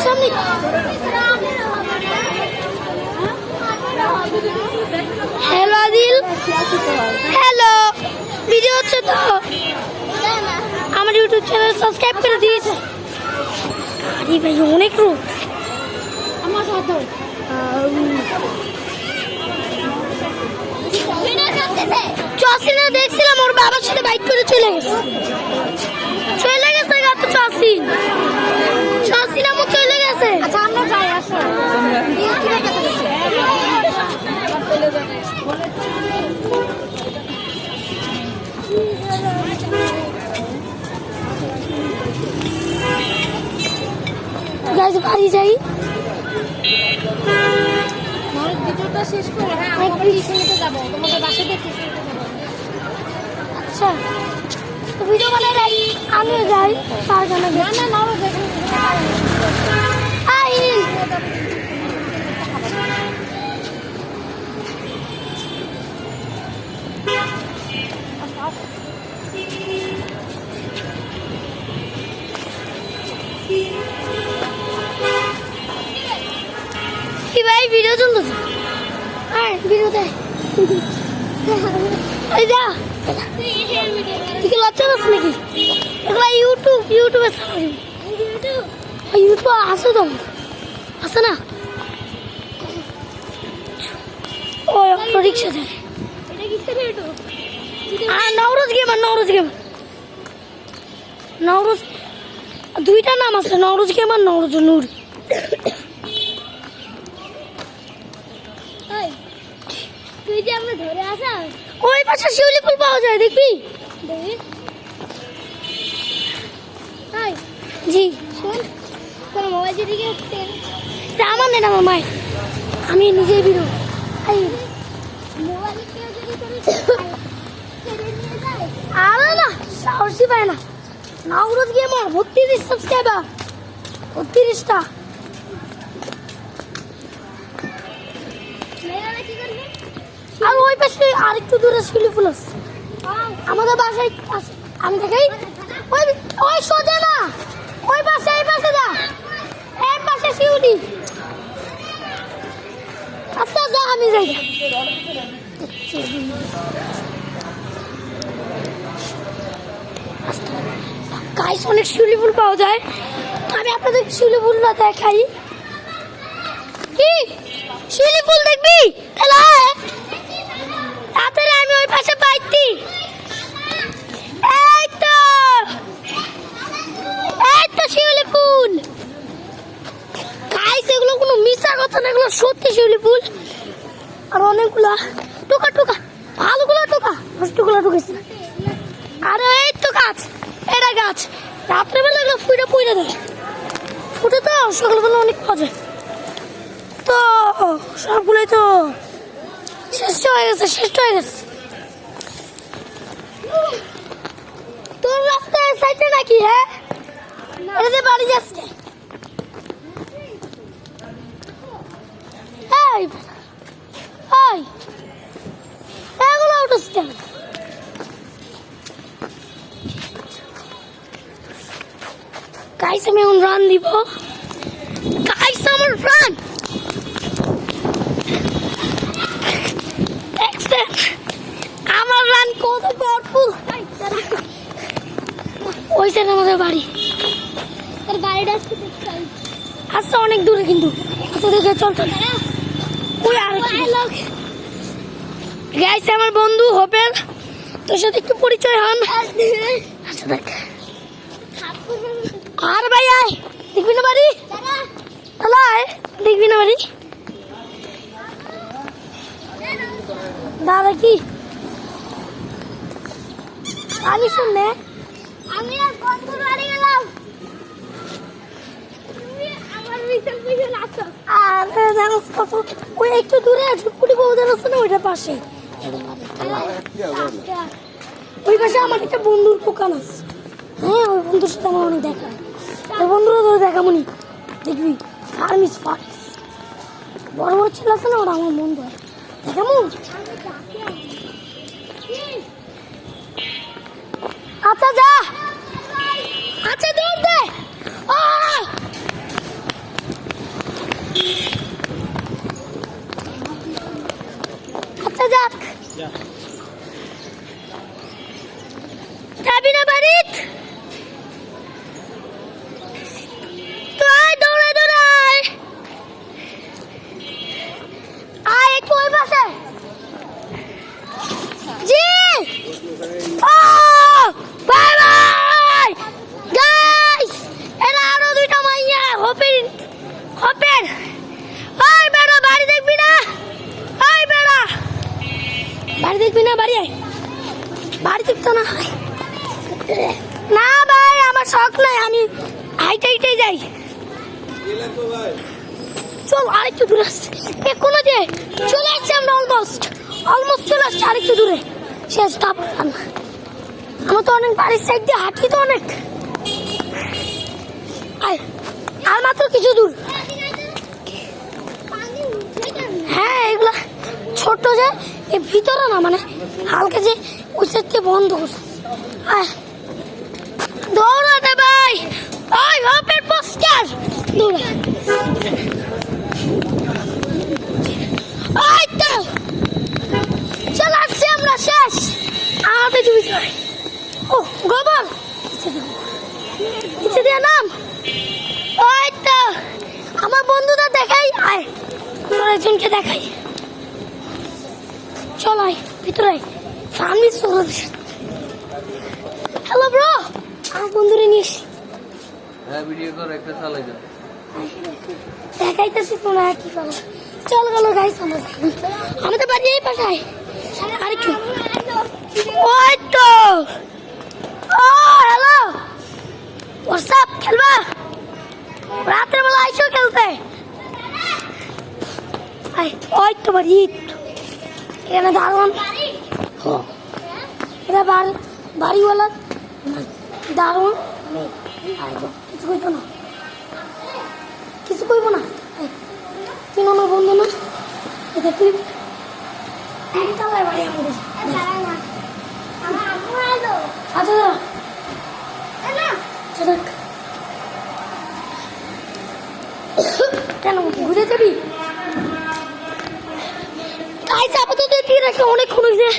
সামনে hello Adil hello video হচ্ছে তো আমার ইউটিউব চ্যানেল সাবস্ক্রাইব করে দিস আরে ভাই অনেক রোদ আমার সাথে চসিনা দেখছিলাম ওর বাবার সাথে বাইক করে চলে গেছে গাতো চসিনা মো চলে গেছে আচ্ছা আমরা যাই আসো গাইস বাড়ি যাই ভিডিওটা শেষ করে হ্যাঁ আমরা টিউশনিতে যাব তোমাদের বাসায় দেখতে আচ্ছা তো ভিডিও বানাই আমি যাই তার জন্য না না নাও দেখুন আই কি ভাই ভিডিও চলতেছে আর ভিডিও দেখ এই যা তুই কি লজ্জা পাচ্ছ নাকি এগুলা ইউটিউবে ইউটিউব আছে তো আছে না ও অটো রিক্সা যায় আর নওরোজ দুইটা নাম আছে নওরোজ গেমার নওরোজ নূর তুই যে আমরা ধরে আসা ওই পাশে শিউলি ফুল পাওয়া যায় দেখবি তাই জি শোন কোন মোবাইল দিকে আমার নেই আমার মাই আমি নিজেই বিরো মোবাইল আরে না সাহসী পায় না নওরোজ গেমার 32 সাবস্ক্রাইবার 32টা আর ওই পাশে আরেকটু দূরে শিউলি ফুল আছে আমাদের বাসায় আমি দেখাই ওই ওই সোজা না ওই পাশে এই পাশে যা এক পাশে শিউলি আচ্ছা যা আমি যাই গাইস অনেক শিউলি ফুল পাওয়া যায় আমি আপনাদের শিউলি ফুলটা দেখাই কি শিউলি ফুল দেখবি হ্যালো তাড়াতাড়ি আমি ওই পাশে পাইছি এই তো শিউলি ফুল গাইস এগুলো কোনো মিছা কথা না এগুলো সত্যি শিউলি ফুল আর অনেকগুলা টোকা ভালোগুলো টোকা নষ্টগুলো ঢুকেছে আরে এই তো গাছ এটা গাছ রাত্রেবেলা এগুলো ফুটে দেয় ফুটে তো সকালবেলা অনেক পাওয়া যায় তো সবগুলোই তো শেষ হয়ে গেছে তোর রাস্তায় সাইডে নাকি হ্যাঁ এটাতে বাড়ি যাচ্ছে এগুলো উঠেছে কেন গাইস আমি এখন রান দিব গাইস আমার রান আমার রান কত পাওয়ারফুল ওই সাইড আমাদের বাড়ি তোর বাড়িটা আচ্ছা অনেক দূরে কিন্তু আচ্ছা দেখে চল ওই আরেকটা গাইস আমার বন্ধু হোপেল তোর সাথে একটু পরিচয় হন আচ্ছা দেখ আর ভাই আয় দেখবি না বাড়ি দেখবি না বাড়ি দাদা কি আমি শুনলে আমি আর বন্ধুর বাড়ি গেলাম আমার বিশাল পিছন আসো আরে জানো কত ওই একটু দূরে ঝুপকুটি বউদের আছে না ওইটার পাশে ওই পাশে আমার একটা বন্ধুর দোকান আছে হ্যাঁ ওই বন্ধুর সাথে আমার অনেক দেখা ওই বন্ধুরা তোর দেখামনি দেখবি ফার্মিস বড় ছেলে আছে না ওরা আমার বন্ধু দেখামু আচ্ছা যা আচ্ছা দৌড় দে না ভাই আমার শখ নাই, আমি হাইটে হাইটে যাই। চল আরেকটু দূরে আসছে এখনো যে চলে আসছে, আমরা অলমোস্ট চলে আসছে আরেকটু দূরে শেষ। তারপর আমার তো অনেক বাড়ির সাইড দিয়ে হাঁটি তো অনেক, আর মাত্র কিছু দূর। হ্যাঁ এগুলা ছোট যে এর ভিতরে না, মানে হালকা যে ওই সাইড থেকে বন্ধ করছে। দৌড়াতে ভাই, ওই হোপের পোস্টার দৌড়া। ওই তো চলে আসছি আমরা, শেষ আমাদের জমি। ও গোবর নিচে দিয়ে নাম। ওই তো আমার বন্ধুদের দেখাই, আয় তোর একজনকে দেখাই। চল আয় ভিতরে, সামনে চলে। হ্যালো ব্রো, আমার বন্ধুরে নিয়ে এসি। হ্যাঁ ভিডিও কর, একটা চালাই যা। দেখাইতেছি কোনো কি করো। চল গেল গাইস, আমাদের বাড়ি এই পাশায় আরেকটু। ওই তো, ও হ্যালো হোয়াটসঅ্যাপ, খেলবা রাতের বেলা আইসো খেলতে। ওই তো বাড়ি, এখানে দারোয়ান, এরা বাড়িওয়ালা দারোয়ান। কিছু কইব না, কিছু কইব না, তুই আমার বন্ধু না। এটা তুই চালায় বাড়ি আমাদের। আচ্ছা কেন ঘুরে যাবি? আপাতত দিয়ে রাখে অনেকক্ষণ হয়েছে।